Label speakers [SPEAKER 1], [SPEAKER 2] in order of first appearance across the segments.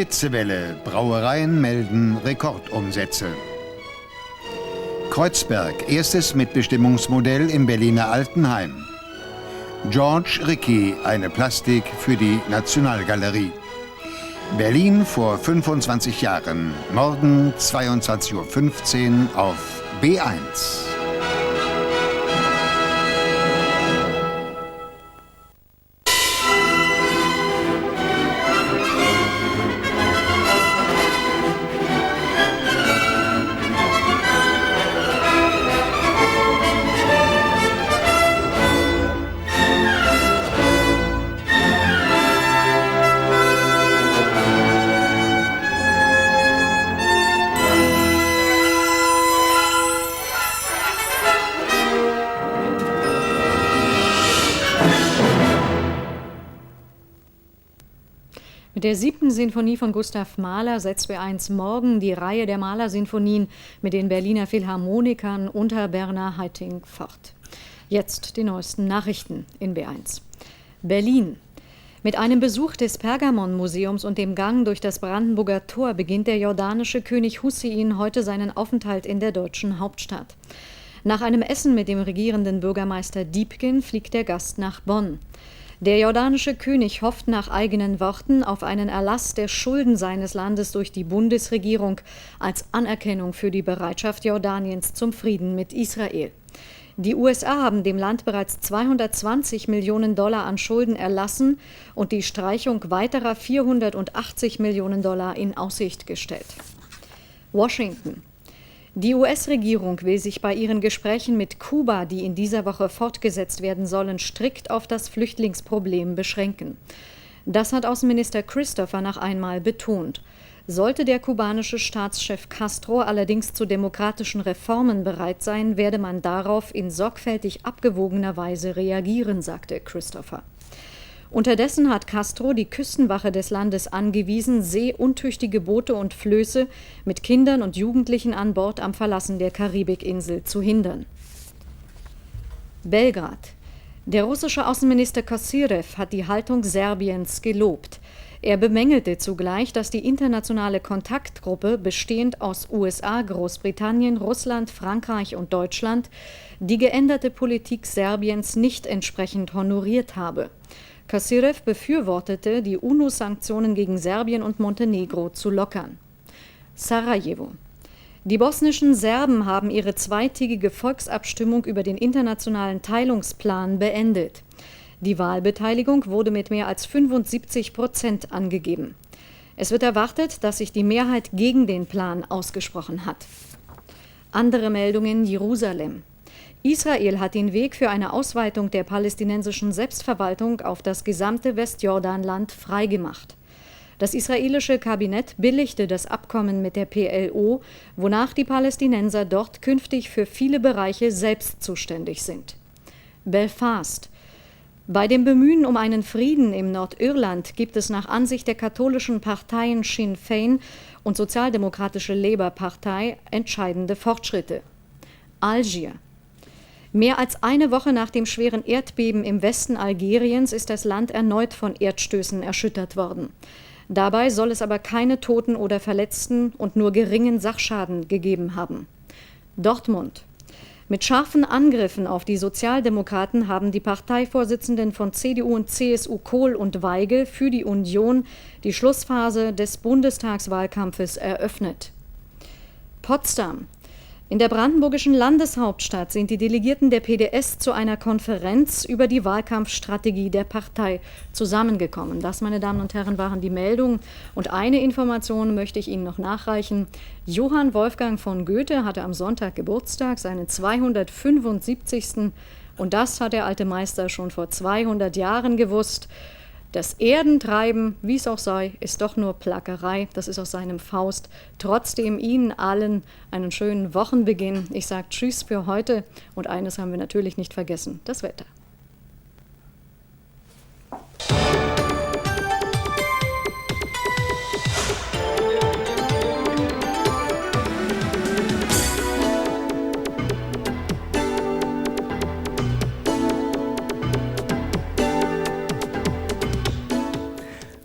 [SPEAKER 1] Hitzewelle. Brauereien melden Rekordumsätze. Kreuzberg. Erstes Mitbestimmungsmodell im Berliner Altenheim. George Ricci. Eine Plastik für die Nationalgalerie. Berlin vor 25 Jahren. Morgen 22:15 Uhr auf B1.
[SPEAKER 2] Mit der 7. Sinfonie von Gustav Mahler setzt B1 morgen die Reihe der Mahler-Sinfonien mit den Berliner Philharmonikern unter Bernhard Haitink fort. Jetzt die neuesten Nachrichten in B1. Berlin. Mit einem Besuch des Pergamon-Museums und dem Gang durch das Brandenburger Tor beginnt der jordanische König Hussein heute seinen Aufenthalt in der deutschen Hauptstadt. Nach einem Essen mit dem regierenden Bürgermeister Diepgen fliegt der Gast nach Bonn. Der jordanische König hofft nach eigenen Worten auf einen Erlass der Schulden seines Landes durch die Bundesregierung als Anerkennung für die Bereitschaft Jordaniens zum Frieden mit Israel. Die USA haben dem Land bereits 220 Millionen Dollar an Schulden erlassen und die Streichung weiterer 480 Millionen Dollar in Aussicht gestellt. Washington. Die US-Regierung will sich bei ihren Gesprächen mit Kuba, die in dieser Woche fortgesetzt werden sollen, strikt auf das Flüchtlingsproblem beschränken. Das hat Außenminister Christopher noch einmal betont. Sollte der kubanische Staatschef Castro allerdings zu demokratischen Reformen bereit sein, werde man darauf in sorgfältig abgewogener Weise reagieren, sagte Christopher. Unterdessen hat Castro die Küstenwache des Landes angewiesen, seeuntüchtige Boote und Flöße mit Kindern und Jugendlichen an Bord am Verlassen der Karibikinsel zu hindern. Belgrad. Der russische Außenminister Kosyrew hat die Haltung Serbiens gelobt. Er bemängelte zugleich, dass die internationale Kontaktgruppe, bestehend aus USA, Großbritannien, Russland, Frankreich und Deutschland, die geänderte Politik Serbiens nicht entsprechend honoriert habe. Kosyrew befürwortete, die UNO-Sanktionen gegen Serbien und Montenegro zu lockern. Sarajevo. Die bosnischen Serben haben ihre zweitägige Volksabstimmung über den internationalen Teilungsplan beendet. Die Wahlbeteiligung wurde mit mehr als 75% angegeben. Es wird erwartet, dass sich die Mehrheit gegen den Plan ausgesprochen hat. Andere Meldungen: Jerusalem. Israel hat den Weg für eine Ausweitung der palästinensischen Selbstverwaltung auf das gesamte Westjordanland freigemacht. Das israelische Kabinett billigte das Abkommen mit der PLO, wonach die Palästinenser dort künftig für viele Bereiche selbst zuständig sind. Belfast. Bei dem Bemühen um einen Frieden im Nordirland gibt es nach Ansicht der katholischen Parteien Sinn Féin und sozialdemokratische Labour-Partei entscheidende Fortschritte. Algier. Mehr als eine Woche nach dem schweren Erdbeben im Westen Algeriens ist das Land erneut von Erdstößen erschüttert worden. Dabei soll es aber keine Toten oder Verletzten und nur geringen Sachschaden gegeben haben. Dortmund. Mit scharfen Angriffen auf die Sozialdemokraten haben die Parteivorsitzenden von CDU und CSU Kohl und Weigel für die Union die Schlussphase des Bundestagswahlkampfes eröffnet. Potsdam. In der brandenburgischen Landeshauptstadt sind die Delegierten der PDS zu einer Konferenz über die Wahlkampfstrategie der Partei zusammengekommen. Das, meine Damen und Herren, waren die Meldungen. Und eine Information möchte ich Ihnen noch nachreichen. Johann Wolfgang von Goethe hatte am Sonntag Geburtstag, seinen 275. Und das hat der alte Meister schon vor 200 Jahren gewusst. Das Erdentreiben, wie es auch sei, ist doch nur Plackerei. Das ist aus seinem Faust. Trotzdem Ihnen allen einen schönen Wochenbeginn. Ich sage Tschüss für heute. Und eines haben wir natürlich nicht vergessen: das Wetter.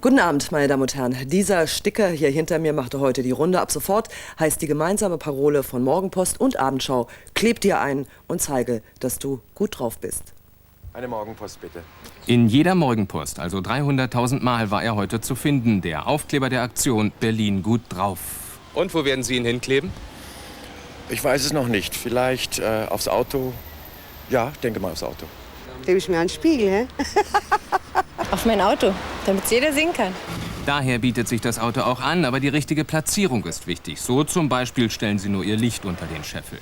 [SPEAKER 3] Guten Abend, meine Damen und Herren. Dieser Sticker hier hinter mir machte heute die Runde. Ab sofort heißt die gemeinsame Parole von Morgenpost und Abendschau: Kleb dir ein und zeige, dass du gut drauf bist.
[SPEAKER 4] Eine Morgenpost, bitte.
[SPEAKER 5] In jeder Morgenpost, also 300.000 Mal, war er heute zu finden. Der Aufkleber der Aktion Berlin gut drauf.
[SPEAKER 4] Und wo werden Sie ihn hinkleben? Ich weiß es noch nicht. Vielleicht aufs Auto. Ja, ich denke mal aufs Auto.
[SPEAKER 6] Klebe ich mir einen Spiegel, hä?
[SPEAKER 7] Auf mein Auto, damit es jeder sehen kann.
[SPEAKER 5] Daher bietet sich das Auto auch an, aber die richtige Platzierung ist wichtig. So zum Beispiel stellen Sie nur Ihr Licht unter den Scheffel.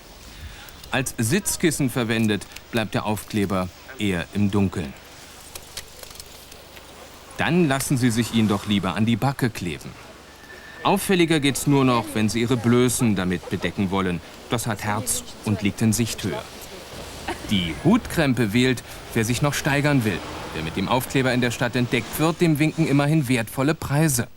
[SPEAKER 5] Als Sitzkissen verwendet, bleibt der Aufkleber eher im Dunkeln. Dann lassen Sie sich ihn doch lieber an die Backe kleben. Auffälliger geht's nur noch, wenn Sie Ihre Blößen damit bedecken wollen. Das hat Herz und liegt in Sichthöhe. Die Hutkrempe wählt, wer sich noch steigern will. Wer mit dem Aufkleber in der Stadt entdeckt wird, dem winken immerhin wertvolle Preise.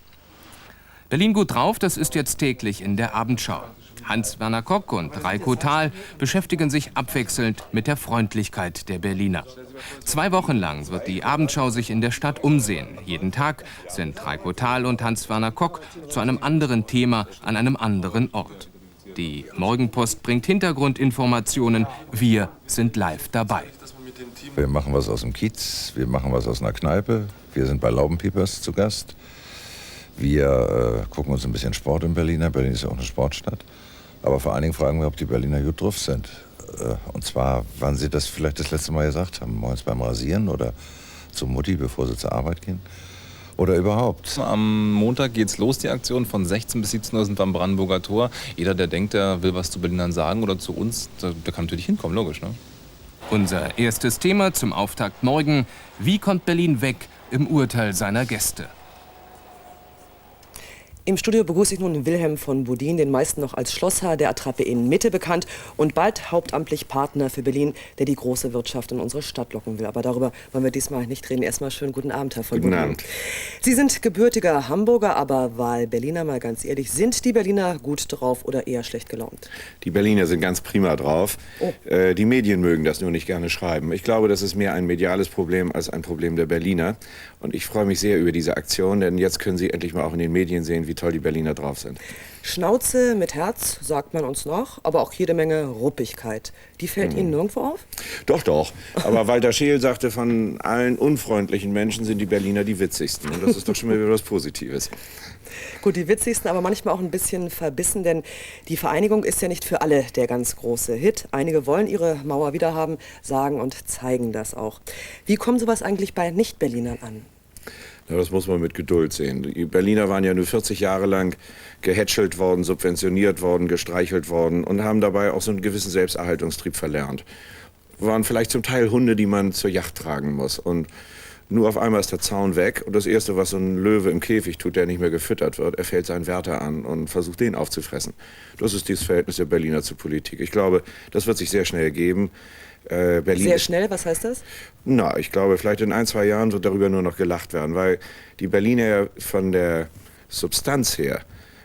[SPEAKER 5] Berlin gut drauf, das ist jetzt täglich in der Abendschau. Hans-Werner Kock und Reiko Thal beschäftigen sich abwechselnd mit der Freundlichkeit der Berliner. 2 Wochen lang wird die Abendschau sich in der Stadt umsehen. Jeden Tag sind Reiko Thal und Hans-Werner Kock zu einem anderen Thema an einem anderen Ort. Die Morgenpost bringt Hintergrundinformationen. Wir sind live dabei.
[SPEAKER 8] Wir machen was aus dem Kiez, wir machen was aus einer Kneipe. Wir sind bei Laubenpiepers zu Gast. Wir gucken uns ein bisschen Sport in Berlin an. Berlin ist ja auch eine Sportstadt. Aber vor allen Dingen fragen wir, ob die Berliner gut drauf sind. Und zwar, wann sie das vielleicht das letzte Mal gesagt haben. Morgens beim Rasieren oder zur Mutti, bevor sie zur Arbeit gehen. Oder überhaupt.
[SPEAKER 9] Am Montag geht's los, die Aktion. Von 16 bis 17 Uhr sind wir am Brandenburger Tor. Jeder, der denkt, der will was zu Berlinern sagen oder zu uns, der kann natürlich hinkommen, logisch, ne?
[SPEAKER 5] Unser erstes Thema zum Auftakt morgen: Wie kommt Berlin weg im Urteil seiner Gäste?
[SPEAKER 3] Im Studio begrüße ich nun Wilhelm von Budin, den meisten noch als Schlossherr der Attrappe in Mitte bekannt und bald hauptamtlich Partner für Berlin, der die große Wirtschaft in unsere Stadt locken will. Aber darüber wollen wir diesmal nicht reden. Erstmal schönen guten Abend, Herr von Budin.
[SPEAKER 4] Guten Abend.
[SPEAKER 3] Sie sind gebürtiger Hamburger, aber Wahl-Berliner, mal ganz ehrlich. Sind die Berliner gut drauf oder eher schlecht gelaunt?
[SPEAKER 10] Die Berliner sind ganz prima drauf.
[SPEAKER 3] Oh.
[SPEAKER 10] Die Medien mögen das nur nicht gerne schreiben. Ich glaube, das ist mehr ein mediales Problem als ein Problem der Berliner. Und ich freue mich sehr über diese Aktion, denn jetzt können Sie endlich mal auch in den Medien sehen, wie toll die Berliner drauf sind.
[SPEAKER 3] Schnauze mit Herz, sagt man uns noch, aber auch jede Menge Ruppigkeit. Die fällt Ihnen nirgendwo auf?
[SPEAKER 10] Doch, doch. Aber Walter Scheel sagte, von allen unfreundlichen Menschen sind die Berliner die witzigsten. Und das ist doch schon mal wieder was Positives.
[SPEAKER 3] Gut, die witzigsten, aber manchmal auch ein bisschen verbissen, denn die Vereinigung ist ja nicht für alle der ganz große Hit. Einige wollen ihre Mauer wiederhaben, sagen und zeigen das auch. Wie kommt sowas eigentlich bei Nicht-Berlinern an?
[SPEAKER 10] Ja, das muss man mit Geduld sehen. Die Berliner waren ja nur 40 Jahre lang gehätschelt worden, subventioniert worden, gestreichelt worden und haben dabei auch so einen gewissen Selbsterhaltungstrieb verlernt. Waren vielleicht zum Teil Hunde, die man zur Jagd tragen muss. Und nur auf einmal ist der Zaun weg und das Erste, was so ein Löwe im Käfig tut, der nicht mehr gefüttert wird, er fällt seinen Wärter an und versucht, den aufzufressen. Das ist dieses Verhältnis der Berliner zur Politik. Ich glaube, das wird sich sehr schnell geben. Berlin
[SPEAKER 3] Sehr schnell, was heißt das?
[SPEAKER 10] Na, ich glaube, vielleicht in 1, 2 Jahren wird darüber nur noch gelacht werden, weil die Berliner ja von der Substanz her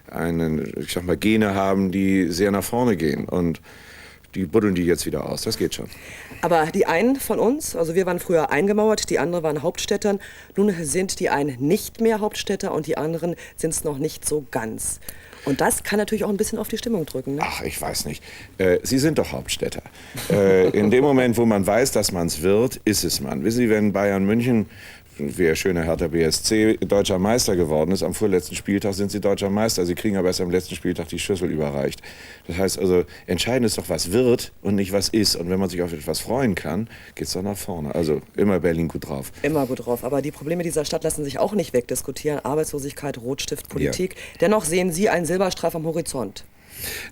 [SPEAKER 10] ich sag mal, Gene haben, die sehr nach vorne gehen und die buddeln die jetzt wieder aus. Das geht schon.
[SPEAKER 3] Aber die einen von uns, also wir waren früher eingemauert, die anderen waren Hauptstädtern. Nun sind die einen nicht mehr Hauptstädter und die anderen sind es noch nicht so ganz. Und das kann natürlich auch ein bisschen auf die Stimmung drücken, ne?
[SPEAKER 10] Ach, ich weiß nicht. Sie sind doch Hauptstädter. In dem Moment, wo man weiß, dass man es wird, ist es man. Wissen Sie, wenn Bayern München, wie der schöne Hertha BSC, deutscher Meister geworden ist, am vorletzten Spieltag sind sie deutscher Meister. Sie kriegen aber erst am letzten Spieltag die Schüssel überreicht. Das heißt also, entscheidend ist doch, was wird und nicht, was ist. Und wenn man sich auf etwas freuen kann, geht es doch nach vorne. Also immer Berlin gut drauf.
[SPEAKER 3] Immer gut drauf. Aber die Probleme dieser Stadt lassen sich auch nicht wegdiskutieren. Arbeitslosigkeit, Rotstift, Politik. Ja. Dennoch sehen Sie einen Silberstreif am Horizont.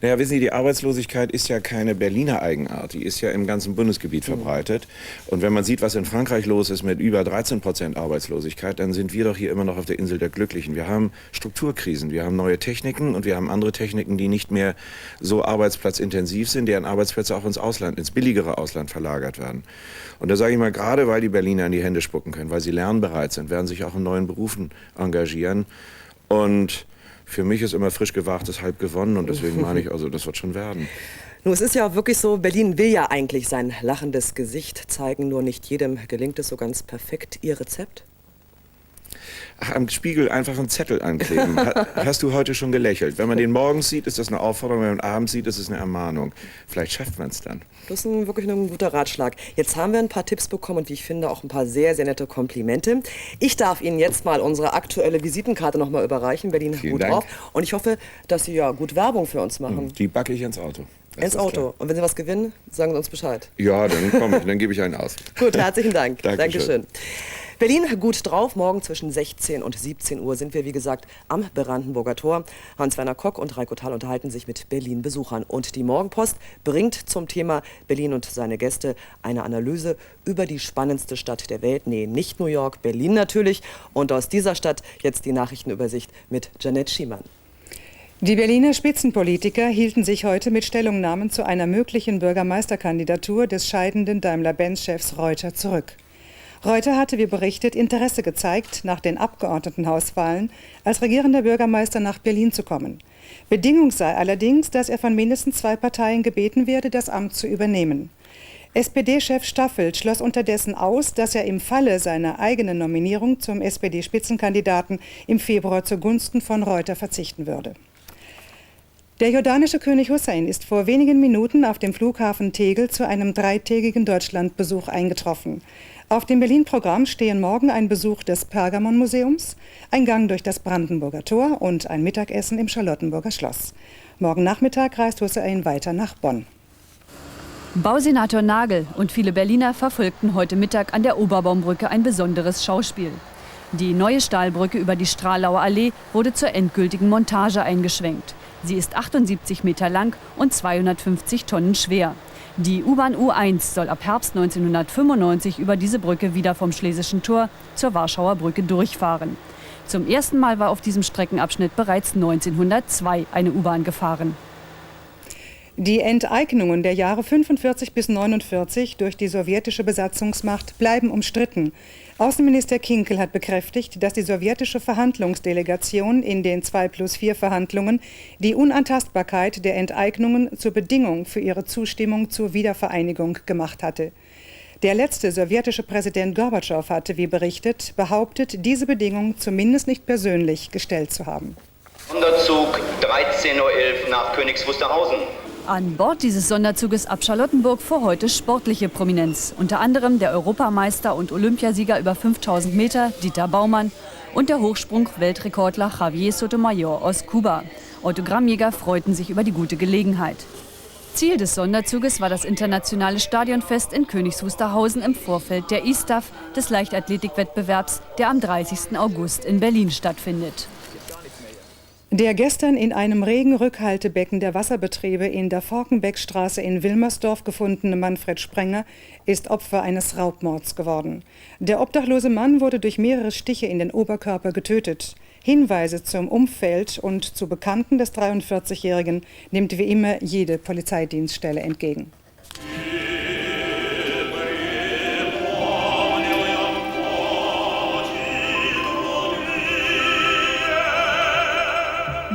[SPEAKER 10] Naja, wissen Sie, die Arbeitslosigkeit ist ja keine Berliner Eigenart. Die ist ja im ganzen Bundesgebiet verbreitet. Und wenn man sieht, was in Frankreich los ist mit über 13% Arbeitslosigkeit, dann sind wir doch hier immer noch auf der Insel der Glücklichen. Wir haben Strukturkrisen, wir haben neue Techniken und wir haben andere Techniken, die nicht mehr so arbeitsplatzintensiv sind, deren Arbeitsplätze auch ins Ausland, ins billigere Ausland verlagert werden. Und da sage ich mal, gerade weil die Berliner in die Hände spucken können, weil sie lernbereit sind, werden sich auch in neuen Berufen engagieren. Und für mich ist immer frisch gewagtes halb gewonnen und deswegen meine ich, also das wird schon werden.
[SPEAKER 3] Nun, es ist ja wirklich so, Berlin will ja eigentlich sein lachendes Gesicht zeigen, nur nicht jedem gelingt es so ganz perfekt. Ihr Rezept?
[SPEAKER 10] am Spiegel einfach einen Zettel ankleben. Hast du heute schon gelächelt? Wenn man den morgens sieht, ist das eine Aufforderung, wenn man abends sieht, ist es eine Ermahnung. Vielleicht schafft man es dann.
[SPEAKER 3] Das ist wirklich ein guter Ratschlag. Jetzt haben wir ein paar Tipps bekommen und wie ich finde auch ein paar sehr, sehr nette Komplimente. Ich darf Ihnen jetzt mal unsere aktuelle Visitenkarte noch mal überreichen. Berlin gut drauf. Und ich hoffe, dass Sie ja gut Werbung für uns machen.
[SPEAKER 10] Die backe ich ins Auto.
[SPEAKER 3] Ins Auto. Und wenn Sie was gewinnen, sagen Sie uns Bescheid.
[SPEAKER 10] Ja, dann gebe ich einen aus.
[SPEAKER 3] Gut, herzlichen Dank.
[SPEAKER 10] Dankeschön.
[SPEAKER 3] Berlin gut drauf. Morgen zwischen 16 und 17 Uhr sind wir, wie gesagt, am Brandenburger Tor. Hans-Werner Kock und Reiko Thal unterhalten sich mit Berlin-Besuchern. Und die Morgenpost bringt zum Thema Berlin und seine Gäste eine Analyse über die spannendste Stadt der Welt. Nee, nicht New York, Berlin natürlich. Und aus dieser Stadt jetzt die Nachrichtenübersicht mit Janette Schiemann.
[SPEAKER 11] Die Berliner Spitzenpolitiker hielten sich heute mit Stellungnahmen zu einer möglichen Bürgermeisterkandidatur des scheidenden Daimler-Benz-Chefs Reuter zurück. Reuter hatte, wie berichtet, Interesse gezeigt, nach den Abgeordnetenhauswahlen als regierender Bürgermeister nach Berlin zu kommen. Bedingung sei allerdings, dass er von mindestens 2 Parteien gebeten werde, das Amt zu übernehmen. SPD-Chef Staffelt schloss unterdessen aus, dass er im Falle seiner eigenen Nominierung zum SPD-Spitzenkandidaten im Februar zugunsten von Reuter verzichten würde. Der jordanische König Hussein ist vor wenigen Minuten auf dem Flughafen Tegel zu einem 3-tägigen Deutschlandbesuch eingetroffen. Auf dem Berlin-Programm stehen morgen ein Besuch des Pergamon-Museums, ein Gang durch das Brandenburger Tor und ein Mittagessen im Charlottenburger Schloss. Morgen Nachmittag reist Hussein weiter nach Bonn.
[SPEAKER 12] Bausenator Nagel und viele Berliner verfolgten heute Mittag an der Oberbaumbrücke ein besonderes Schauspiel. Die neue Stahlbrücke über die Stralauer Allee wurde zur endgültigen Montage eingeschwenkt. Sie ist 78 Meter lang und 250 Tonnen schwer. Die U-Bahn U1 soll ab Herbst 1995 über diese Brücke wieder vom Schlesischen Tor zur Warschauer Brücke durchfahren. Zum ersten Mal war auf diesem Streckenabschnitt bereits 1902 eine U-Bahn gefahren.
[SPEAKER 11] Die Enteignungen der Jahre 45 bis 49 durch die sowjetische Besatzungsmacht bleiben umstritten. Außenminister Kinkel hat bekräftigt, dass die sowjetische Verhandlungsdelegation in den 2+4-Verhandlungen die Unantastbarkeit der Enteignungen zur Bedingung für ihre Zustimmung zur Wiedervereinigung gemacht hatte. Der letzte sowjetische Präsident Gorbatschow hatte, wie berichtet, behauptet, diese Bedingung zumindest nicht persönlich gestellt zu haben.
[SPEAKER 13] Sonderzug 13:11 Uhr nach Königs Wusterhausen.
[SPEAKER 12] An Bord dieses Sonderzuges ab Charlottenburg fuhr heute sportliche Prominenz. Unter anderem der Europameister und Olympiasieger über 5000 Meter, Dieter Baumann, und der Hochsprung-Weltrekordler Javier Sotomayor aus Kuba. Autogrammjäger freuten sich über die gute Gelegenheit. Ziel des Sonderzuges war das internationale Stadionfest in Königs Wusterhausen im Vorfeld der ISTAF, des Leichtathletikwettbewerbs, der am 30. August in Berlin stattfindet.
[SPEAKER 11] Der gestern in einem Regenrückhaltebecken der Wasserbetriebe in der Forkenbeckstraße in Wilmersdorf gefundene Manfred Sprenger ist Opfer eines Raubmords geworden. Der obdachlose Mann wurde durch mehrere Stiche in den Oberkörper getötet. Hinweise zum Umfeld und zu Bekannten des 43-Jährigen nimmt wie immer jede Polizeidienststelle entgegen.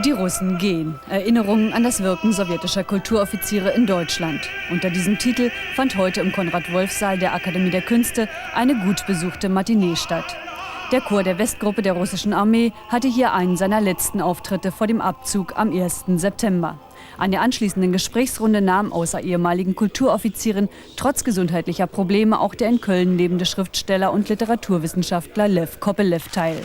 [SPEAKER 12] Die Russen gehen. Erinnerungen an das Wirken sowjetischer Kulturoffiziere in Deutschland. Unter diesem Titel fand heute im Konrad-Wolf-Saal der Akademie der Künste eine gut besuchte Matinee statt. Der Chor der Westgruppe der russischen Armee hatte hier einen seiner letzten Auftritte vor dem Abzug am 1. September. An der anschließenden Gesprächsrunde nahm außer ehemaligen Kulturoffizieren trotz gesundheitlicher Probleme auch der in Köln lebende Schriftsteller und Literaturwissenschaftler Lew Kopelew teil.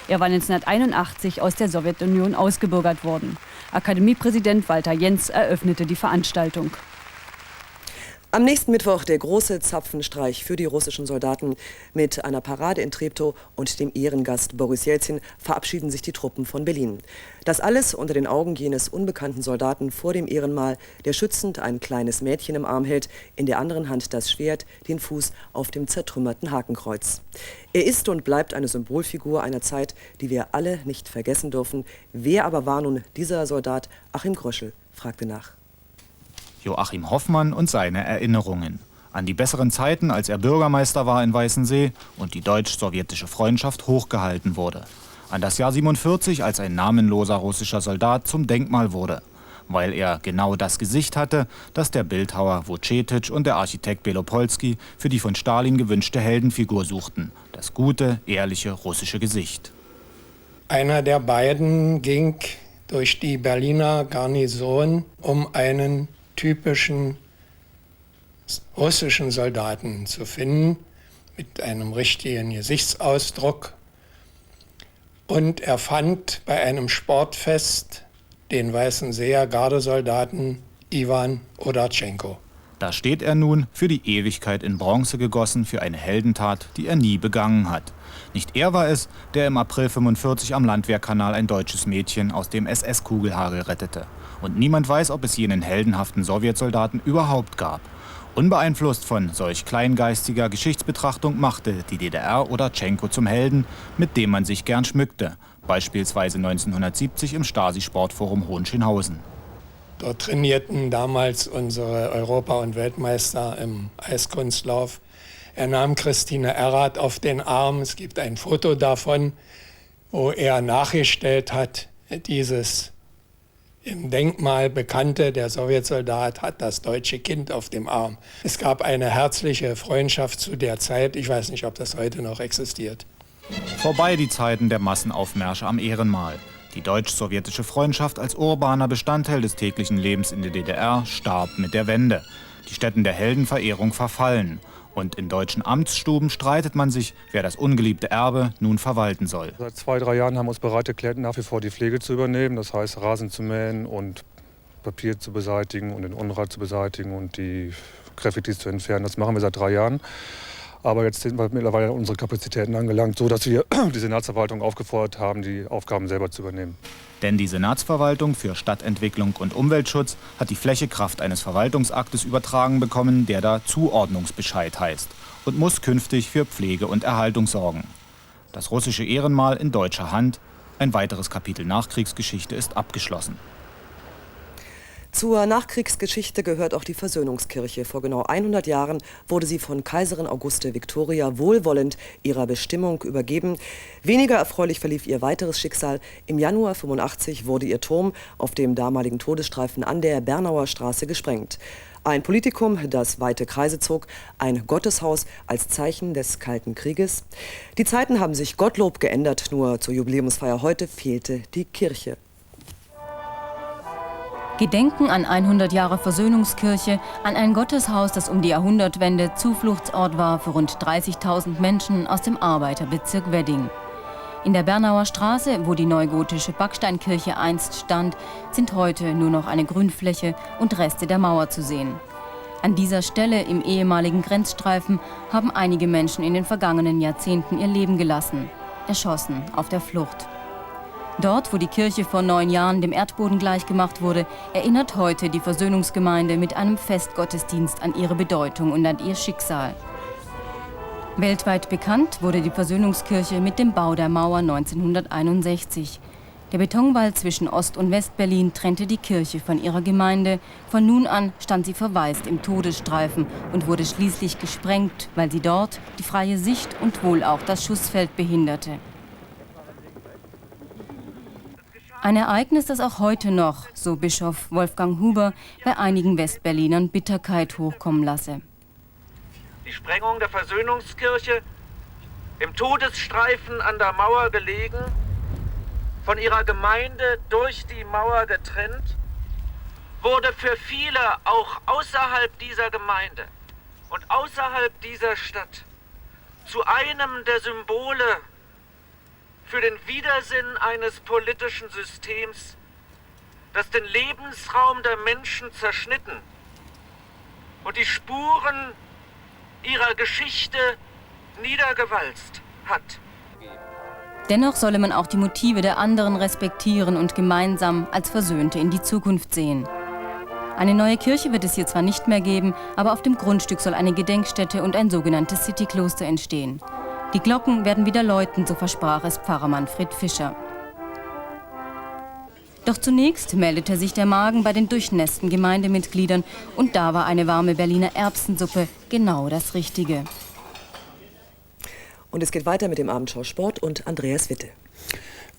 [SPEAKER 12] Er war 1981 aus der Sowjetunion ausgebürgert worden. Akademiepräsident Walter Jens eröffnete die Veranstaltung.
[SPEAKER 3] Am nächsten Mittwoch der große Zapfenstreich für die russischen Soldaten. Mit einer Parade in Treptow und dem Ehrengast Boris Jelzin verabschieden sich die Truppen von Berlin. Das alles unter den Augen jenes unbekannten Soldaten vor dem Ehrenmal, der schützend ein kleines Mädchen im Arm hält, in der anderen Hand das Schwert, den Fuß auf dem zertrümmerten Hakenkreuz. Er ist und bleibt eine Symbolfigur einer Zeit, die wir alle nicht vergessen dürfen. Wer aber war nun dieser Soldat? Achim Gröschel fragte nach.
[SPEAKER 14] Joachim Hoffmann und seine Erinnerungen an die besseren Zeiten, als er Bürgermeister war in Weißensee und die deutsch-sowjetische Freundschaft hochgehalten wurde. An das Jahr 47, als ein namenloser russischer Soldat zum Denkmal wurde, weil er genau das Gesicht hatte, das der Bildhauer Wucetić und der Architekt Belopolsky für die von Stalin gewünschte Heldenfigur suchten. Das gute, ehrliche russische Gesicht.
[SPEAKER 15] Einer der beiden ging durch die Berliner Garnison, um einen typischen russischen Soldaten zu finden, mit einem richtigen Gesichtsausdruck. Und er fand bei einem Sportfest den Weißen Seer Gardesoldaten Iwan Odarchenko.
[SPEAKER 14] Da steht er nun, für die Ewigkeit in Bronze gegossen, für eine Heldentat, die er nie begangen hat. Nicht er war es, der im April 1945 am Landwehrkanal ein deutsches Mädchen aus dem SS-Kugelhagel rettete. Und niemand weiß, ob es jenen heldenhaften Sowjetsoldaten überhaupt gab. Unbeeinflusst von solch kleingeistiger Geschichtsbetrachtung machte die DDR Odarchenko zum Helden, mit dem man sich gern schmückte. Beispielsweise 1970 im Stasi-Sportforum Hohenschönhausen.
[SPEAKER 15] Dort trainierten damals unsere Europa- und Weltmeister im Eiskunstlauf. Er nahm Christine Errath auf den Arm. Es gibt ein Foto davon, wo er nachgestellt hat, dieses im Denkmal bekannte, der Sowjetsoldat hat das deutsche Kind auf dem Arm. Es gab eine herzliche Freundschaft zu der Zeit. Ich weiß nicht, ob das heute noch existiert.
[SPEAKER 14] Vorbei die Zeiten der Massenaufmärsche am Ehrenmal. Die deutsch-sowjetische Freundschaft als urbaner Bestandteil des täglichen Lebens in der DDR starb mit der Wende. Die Stätten der Heldenverehrung verfallen. Und in deutschen Amtsstuben streitet man sich, wer das ungeliebte Erbe nun verwalten soll.
[SPEAKER 16] Seit 2-3 Jahren haben wir uns bereit erklärt, nach wie vor die Pflege zu übernehmen. Das heißt, Rasen zu mähen und Papier zu beseitigen und den Unrat zu beseitigen und die Graffitis zu entfernen. Das machen wir seit 3 Jahren. Aber jetzt sind wir mittlerweile an unsere Kapazitäten angelangt, sodass wir die Senatsverwaltung aufgefordert haben, die Aufgaben selber zu übernehmen.
[SPEAKER 14] Denn die Senatsverwaltung für Stadtentwicklung und Umweltschutz hat die Flächekraft eines Verwaltungsaktes übertragen bekommen, der da Zuordnungsbescheid heißt und muss künftig für Pflege und Erhaltung sorgen. Das russische Ehrenmal in deutscher Hand, ein weiteres Kapitel Nachkriegsgeschichte ist abgeschlossen.
[SPEAKER 3] Zur Nachkriegsgeschichte gehört auch die Versöhnungskirche. Vor genau 100 Jahren wurde sie von Kaiserin Auguste Victoria wohlwollend ihrer Bestimmung übergeben. Weniger erfreulich verlief ihr weiteres Schicksal. Im Januar 1985 wurde ihr Turm auf dem damaligen Todesstreifen an der Bernauer Straße gesprengt. Ein Politikum, das weite Kreise zog, ein Gotteshaus als Zeichen des Kalten Krieges. Die Zeiten haben sich Gottlob geändert, nur zur Jubiläumsfeier heute fehlte die Kirche.
[SPEAKER 12] Gedenken an 100 Jahre Versöhnungskirche, an ein Gotteshaus, das um die Jahrhundertwende Zufluchtsort war für rund 30.000 Menschen aus dem Arbeiterbezirk Wedding. In der Bernauer Straße, wo die neugotische Backsteinkirche einst stand, sind heute nur noch eine Grünfläche und Reste der Mauer zu sehen. An dieser Stelle im ehemaligen Grenzstreifen haben einige Menschen in den vergangenen Jahrzehnten ihr Leben gelassen, erschossen auf der Flucht. Dort, wo die Kirche vor 9 Jahren dem Erdboden gleichgemacht wurde, erinnert heute die Versöhnungsgemeinde mit einem Festgottesdienst an ihre Bedeutung und an ihr Schicksal. Weltweit bekannt wurde die Versöhnungskirche mit dem Bau der Mauer 1961. Der Betonwall zwischen Ost- und Westberlin trennte die Kirche von ihrer Gemeinde. Von nun an stand sie verwaist im Todesstreifen und wurde schließlich gesprengt, weil sie dort die freie Sicht und wohl auch das Schussfeld behinderte. Ein Ereignis, das auch heute noch, so Bischof Wolfgang Huber, bei einigen Westberlinern Bitterkeit hochkommen lasse.
[SPEAKER 17] Die Sprengung der Versöhnungskirche, im Todesstreifen an der Mauer gelegen, von ihrer Gemeinde durch die Mauer getrennt, wurde für viele auch außerhalb dieser Gemeinde und außerhalb dieser Stadt zu einem der Symbole für den Widersinn eines politischen Systems, das den Lebensraum der Menschen zerschnitten und die Spuren ihrer Geschichte niedergewalzt hat.
[SPEAKER 12] Dennoch solle man auch die Motive der anderen respektieren und gemeinsam als Versöhnte in die Zukunft sehen. Eine neue Kirche wird es hier zwar nicht mehr geben, aber auf dem Grundstück soll eine Gedenkstätte und ein sogenanntes Citykloster entstehen. Die Glocken werden wieder läuten, so versprach es Pfarrer Manfred Fischer. Doch zunächst meldete sich der Magen bei den durchnässten Gemeindemitgliedern und da war eine warme Berliner Erbsensuppe genau das Richtige.
[SPEAKER 3] Und es geht weiter mit dem Abendschau Sport und Andreas Witte.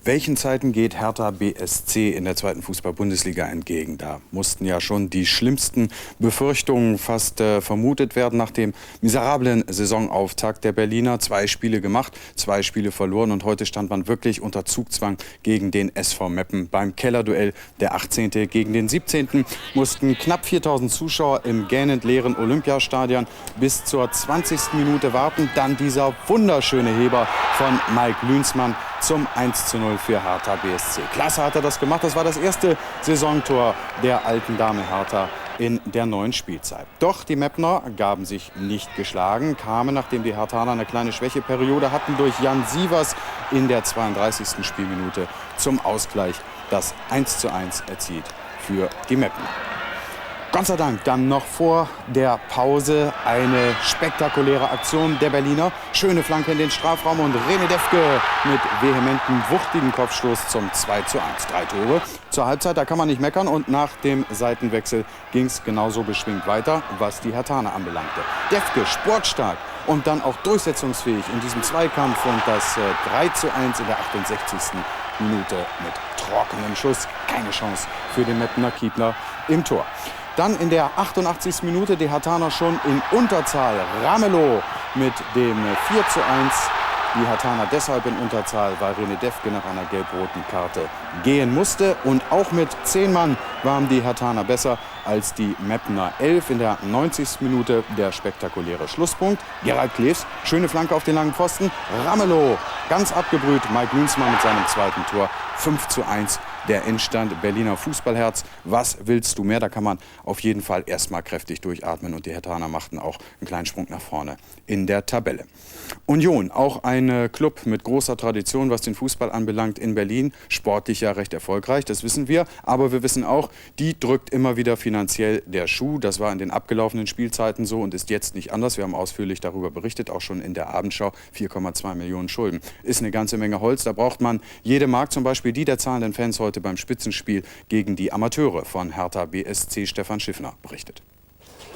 [SPEAKER 18] Welchen Zeiten geht Hertha BSC in der 2. Fußball-Bundesliga entgegen? Da mussten ja schon die schlimmsten Befürchtungen fast vermutet werden nach dem miserablen Saisonauftakt der Berliner. 2 Spiele gemacht, 2 Spiele verloren und heute stand man wirklich unter Zugzwang gegen den SV Meppen. Beim Kellerduell der 18. gegen den 17. mussten knapp 4000 Zuschauer im gähnend leeren Olympiastadion bis zur 20. Minute warten. Dann dieser wunderschöne Heber von Mike Lünsmann zum 1:0 für Hertha BSC. Klasse hat er das gemacht. Das war das erste Saisontor der alten Dame Hertha in der neuen Spielzeit. Doch die Meppner gaben sich nicht geschlagen, kamen, nachdem die Herthaner eine kleine Schwächeperiode hatten, durch Jan Sievers in der 32. Spielminute zum Ausgleich. Das 1:1 erzielt für die Meppner. Gott sei Dank dann noch vor der Pause eine spektakuläre Aktion der Berliner. Schöne Flanke in den Strafraum und René Defke mit vehementem, wuchtigen Kopfstoß zum 2:1. 3 Tore zur Halbzeit, da kann man nicht meckern. Und nach dem Seitenwechsel ging es genauso beschwingt weiter, was die Herthaner anbelangte. Defke sportstark und dann auch durchsetzungsfähig in diesem Zweikampf. Und das 3:1 in der 68. Minute mit trockenem Schuss. Keine Chance für den Meppener Kiepner im Tor. Dann in der 88. Minute die Herthaner schon in Unterzahl. Ramelow mit dem 4:1. Die Herthaner deshalb in Unterzahl, weil René Defke nach einer gelb-roten Karte gehen musste. Und auch mit 10 Mann waren die Herthaner besser als die Meppner. 11 in der 90. Minute der spektakuläre Schlusspunkt. Gerald Kleefs, schöne Flanke auf den langen Pfosten. Ramelow, ganz abgebrüht. Mike Lünsmann mit seinem zweiten Tor. 5:1. Der Endstand. Berliner Fußballherz. Was willst du mehr? Da kann man auf jeden Fall erstmal kräftig durchatmen. Und die Herthaner machten auch einen kleinen Sprung nach vorne in der Tabelle. Union, auch ein Club mit großer Tradition, was den Fußball anbelangt in Berlin. Sportlich ja recht erfolgreich, das wissen wir. Aber wir wissen auch, die drückt immer wieder finanziell der Schuh. Das war in den abgelaufenen Spielzeiten so und ist jetzt nicht anders. Wir haben ausführlich darüber berichtet, auch schon in der Abendschau. 4,2 Millionen Schulden. Ist eine ganze Menge Holz. Da braucht man jede Mark, zum Beispiel die der zahlenden Fans heute beim Spitzenspiel gegen die Amateure von Hertha BSC. Stefan Schiffner berichtet.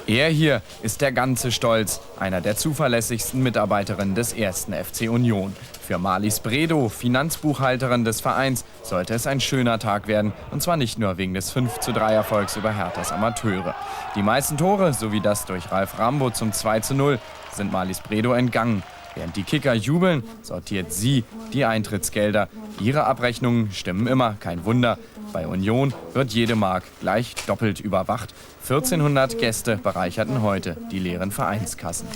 [SPEAKER 19] Er hier ist der ganze Stolz, einer der zuverlässigsten Mitarbeiterinnen des 1. FC Union. Für Marlies Bredow, Finanzbuchhalterin des Vereins, sollte es ein schöner Tag werden. Und zwar nicht nur wegen des 5:3 Erfolgs über Herthas Amateure. Die meisten Tore, sowie das durch Ralf Rambo zum 2:0, sind Marlies Bredow entgangen. Während die Kicker jubeln, sortiert sie die Eintrittsgelder. Ihre Abrechnungen stimmen immer, kein Wunder. Bei Union wird jede Mark gleich doppelt überwacht. 1400 Gäste bereicherten heute die leeren Vereinskassen.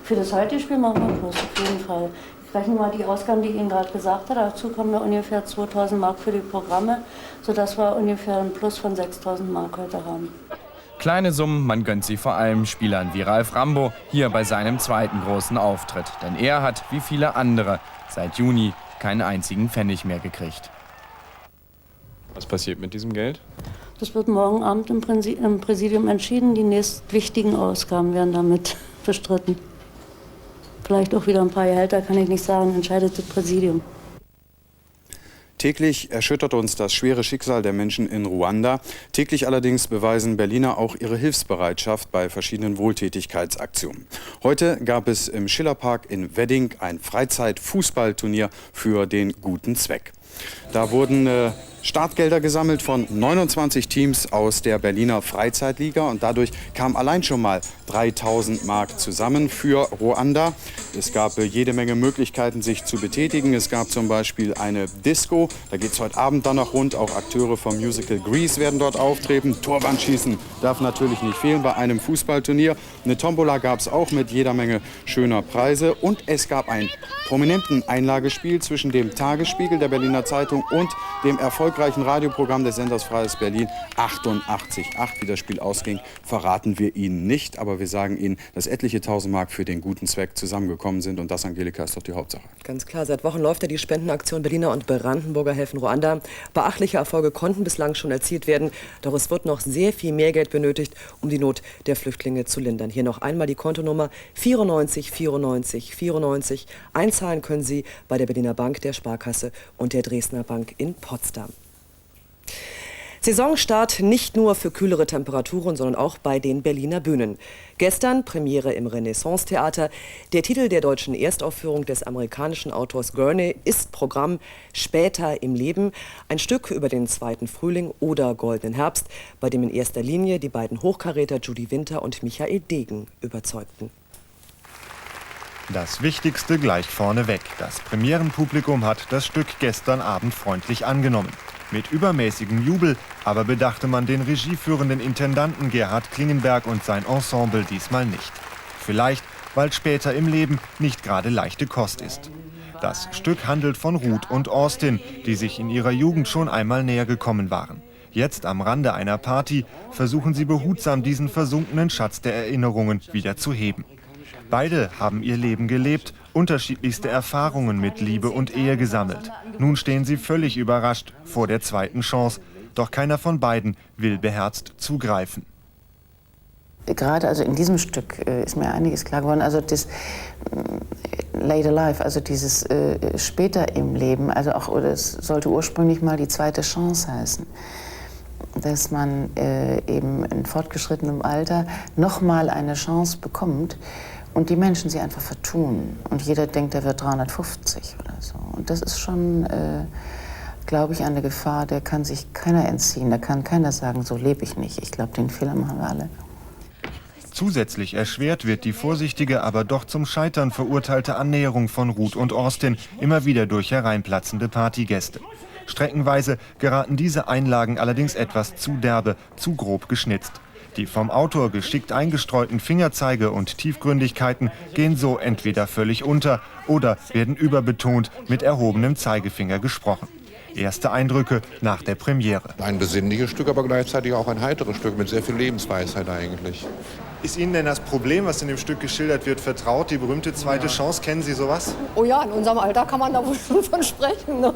[SPEAKER 20] Für das heutige Spiel machen wir Plus, auf jeden Fall. Ich rechne mal die Ausgaben, die ich Ihnen gerade gesagt habe. Dazu kommen noch ungefähr 2000 Mark für die Programme, sodass wir ungefähr ein Plus von 6000 Mark heute haben.
[SPEAKER 19] Kleine Summen, man gönnt sie vor allem Spielern wie Ralf Rambo hier bei seinem zweiten großen Auftritt. Denn er hat, wie viele andere, seit Juni keinen einzigen Pfennig mehr gekriegt.
[SPEAKER 9] Was passiert mit diesem Geld?
[SPEAKER 20] Das wird morgen Abend im Präsidium entschieden. Die nächsten wichtigen Ausgaben werden damit bestritten. Vielleicht auch wieder ein paar Gehälter, kann ich nicht sagen, entscheidet das Präsidium.
[SPEAKER 18] Täglich erschüttert uns das schwere Schicksal der Menschen in Ruanda. Täglich allerdings beweisen Berliner auch ihre Hilfsbereitschaft bei verschiedenen Wohltätigkeitsaktionen. Heute gab es im Schillerpark in Wedding ein Freizeit-Fußballturnier für den guten Zweck. Da wurden Startgelder gesammelt von 29 Teams aus der Berliner Freizeitliga und dadurch kamen allein schon mal 3000 Mark zusammen für Ruanda. Es gab jede Menge Möglichkeiten, sich zu betätigen. Es gab zum Beispiel eine Disco, da geht es heute Abend dann noch rund. Auch Akteure vom Musical Grease werden dort auftreten. Torwandschießen darf natürlich nicht fehlen bei einem Fußballturnier. Eine Tombola gab es auch mit jeder Menge schöner Preise. Und es gab ein prominenten Einlagespiel zwischen dem Tagesspiegel der Berliner Zeitung und dem erfolgreichen Radioprogramm des Senders Freies Berlin 88.8. Wie das Spiel ausging, verraten wir Ihnen nicht. Aber wir sagen Ihnen, dass etliche 1000 Mark für den guten Zweck zusammengekommen sind. Und das, Angelika, ist doch die Hauptsache.
[SPEAKER 3] Ganz klar, seit Wochen läuft ja die Spendenaktion Berliner und Brandenburger helfen Ruanda. Beachtliche Erfolge konnten bislang schon erzielt werden. Doch es wird noch sehr viel mehr Geld benötigt, um die Not der Flüchtlinge zu lindern. Hier noch einmal die Kontonummer 94 94 94. Einzahlen können Sie bei der Berliner Bank, der Sparkasse und der Dresdner Bank in Potsdam. Saisonstart nicht nur für kühlere Temperaturen, sondern auch bei den Berliner Bühnen. Gestern Premiere im Renaissance-Theater. Der Titel der deutschen Erstaufführung des amerikanischen Autors Gurney ist Programm Später im Leben. Ein Stück über den zweiten Frühling oder goldenen Herbst, bei dem in erster Linie die beiden Hochkaräter Judy Winter und Michael Degen überzeugten.
[SPEAKER 21] Das Wichtigste gleich vorneweg. Das Premierenpublikum hat das Stück gestern Abend freundlich angenommen. Mit übermäßigem Jubel aber bedachte man den regieführenden Intendanten Gerhard Klingenberg und sein Ensemble diesmal nicht. Vielleicht, weil später im Leben nicht gerade leichte Kost ist. Das Stück handelt von Ruth und Austin, die sich in ihrer Jugend schon einmal näher gekommen waren. Jetzt am Rande einer Party versuchen sie behutsam diesen versunkenen Schatz der Erinnerungen wieder zu heben. Beide haben ihr Leben gelebt, unterschiedlichste Erfahrungen mit Liebe und Ehe gesammelt. Nun stehen sie völlig überrascht vor der zweiten Chance. Doch keiner von beiden will beherzt zugreifen.
[SPEAKER 22] Gerade also in diesem Stück ist mir einiges klar geworden. Also das Later Life, also dieses später im Leben, also auch, oder es sollte ursprünglich mal die zweite Chance heißen. Dass man eben in fortgeschrittenem Alter noch mal eine Chance bekommt und die Menschen sie einfach vertun. Und jeder denkt, er wird 350 oder so. Und das ist schon, glaube ich, eine Gefahr, der kann sich keiner entziehen. Da kann keiner sagen, so lebe ich nicht. Ich glaube, den Fehler machen wir alle.
[SPEAKER 21] Zusätzlich erschwert wird die vorsichtige, aber doch zum Scheitern verurteilte Annäherung von Ruth und Austin immer wieder durch hereinplatzende Partygäste. Streckenweise geraten diese Einlagen allerdings etwas zu derbe, zu grob geschnitzt. Die vom Autor geschickt eingestreuten Fingerzeige und Tiefgründigkeiten gehen so entweder völlig unter oder werden überbetont mit erhobenem Zeigefinger gesprochen. Erste Eindrücke nach der Premiere.
[SPEAKER 23] Ein besinnliches Stück, aber gleichzeitig auch ein heiteres Stück mit sehr viel Lebensweisheit eigentlich.
[SPEAKER 21] Ist Ihnen denn das Problem, was in dem Stück geschildert wird, vertraut? Die berühmte zweite Chance, kennen Sie sowas?
[SPEAKER 24] Oh ja, in unserem Alter kann man da wohl schon von sprechen. Ne?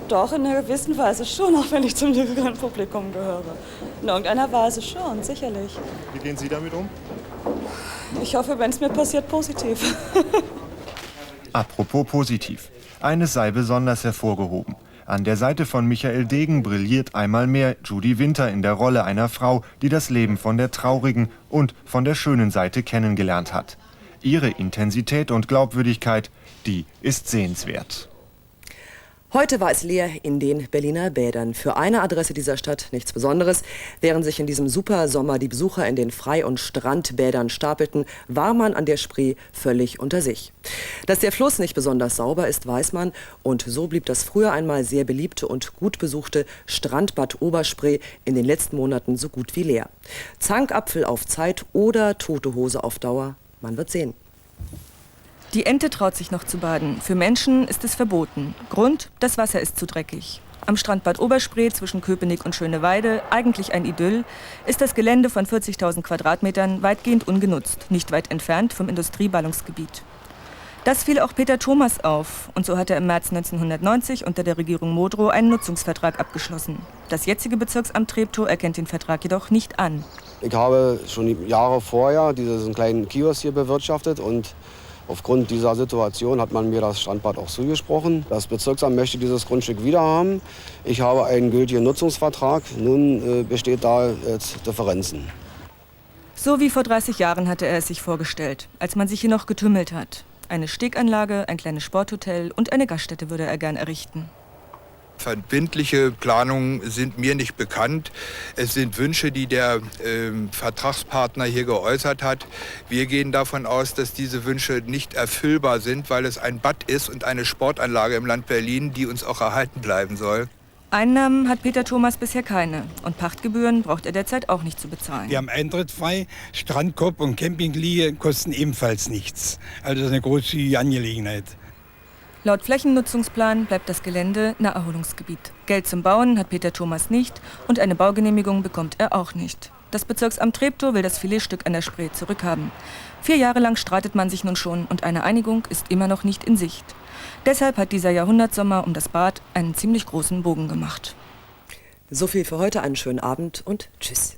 [SPEAKER 25] Doch, in einer gewissen Weise schon, auch wenn ich zum jüngeren Publikum gehöre. In irgendeiner Weise schon, sicherlich.
[SPEAKER 21] Wie gehen Sie damit um?
[SPEAKER 25] Ich hoffe, wenn es mir passiert, positiv.
[SPEAKER 21] Apropos positiv. Eines sei besonders hervorgehoben. An der Seite von Michael Degen brilliert einmal mehr Judy Winter in der Rolle einer Frau, die das Leben von der traurigen und von der schönen Seite kennengelernt hat. Ihre Intensität und Glaubwürdigkeit, die ist sehenswert.
[SPEAKER 3] Heute war es leer in den Berliner Bädern. Für eine Adresse dieser Stadt nichts Besonderes. Während sich in diesem Supersommer die Besucher in den Frei- und Strandbädern stapelten, war man an der Spree völlig unter sich. Dass der Fluss nicht besonders sauber ist, weiß man. Und so blieb das früher einmal sehr beliebte und gut besuchte Strandbad Oberspree in den letzten Monaten so gut wie leer. Zankapfel auf Zeit oder tote Hose auf Dauer, man wird sehen.
[SPEAKER 26] Die Ente traut sich noch zu baden. Für Menschen ist es verboten. Grund, das Wasser ist zu dreckig. Am Strandbad Oberspree zwischen Köpenick und Schöneweide, eigentlich ein Idyll, ist das Gelände von 40.000 Quadratmetern weitgehend ungenutzt, nicht weit entfernt vom Industrieballungsgebiet. Das fiel auch Peter Thomas auf und so hat er im März 1990 unter der Regierung Modrow einen Nutzungsvertrag abgeschlossen. Das jetzige Bezirksamt Treptow erkennt den Vertrag jedoch nicht an.
[SPEAKER 27] Ich habe schon Jahre vorher diesen kleinen Kiosk hier bewirtschaftet und aufgrund dieser Situation hat man mir das Strandbad auch zugesprochen. Das Bezirksamt möchte dieses Grundstück wieder haben. Ich habe einen gültigen Nutzungsvertrag. Nun besteht da jetzt Differenzen.
[SPEAKER 26] So wie vor 30 Jahren hatte er es sich vorgestellt, als man sich hier noch getümmelt hat. Eine Steganlage, ein kleines Sporthotel und eine Gaststätte würde er gern errichten.
[SPEAKER 28] Verbindliche Planungen sind mir nicht bekannt. Es sind Wünsche, die der Vertragspartner hier geäußert hat. Wir gehen davon aus, dass diese Wünsche nicht erfüllbar sind, weil es ein Bad ist und eine Sportanlage im Land Berlin, die uns auch erhalten bleiben soll.
[SPEAKER 26] Einnahmen hat Peter Thomas bisher keine und Pachtgebühren braucht er derzeit auch nicht zu bezahlen.
[SPEAKER 29] Wir haben Eintritt frei, Strandkorb und Campingliege kosten ebenfalls nichts. Also das ist eine großzügige Angelegenheit.
[SPEAKER 26] Laut Flächennutzungsplan bleibt das Gelände Naherholungsgebiet. Geld zum Bauen hat Peter Thomas nicht und eine Baugenehmigung bekommt er auch nicht. Das Bezirksamt Treptow will das Filetstück an der Spree zurückhaben. 4 Jahre lang streitet man sich nun schon und eine Einigung ist immer noch nicht in Sicht. Deshalb hat dieser Jahrhundertsommer um das Bad einen ziemlich großen Bogen gemacht.
[SPEAKER 3] So viel für heute, einen schönen Abend und tschüss.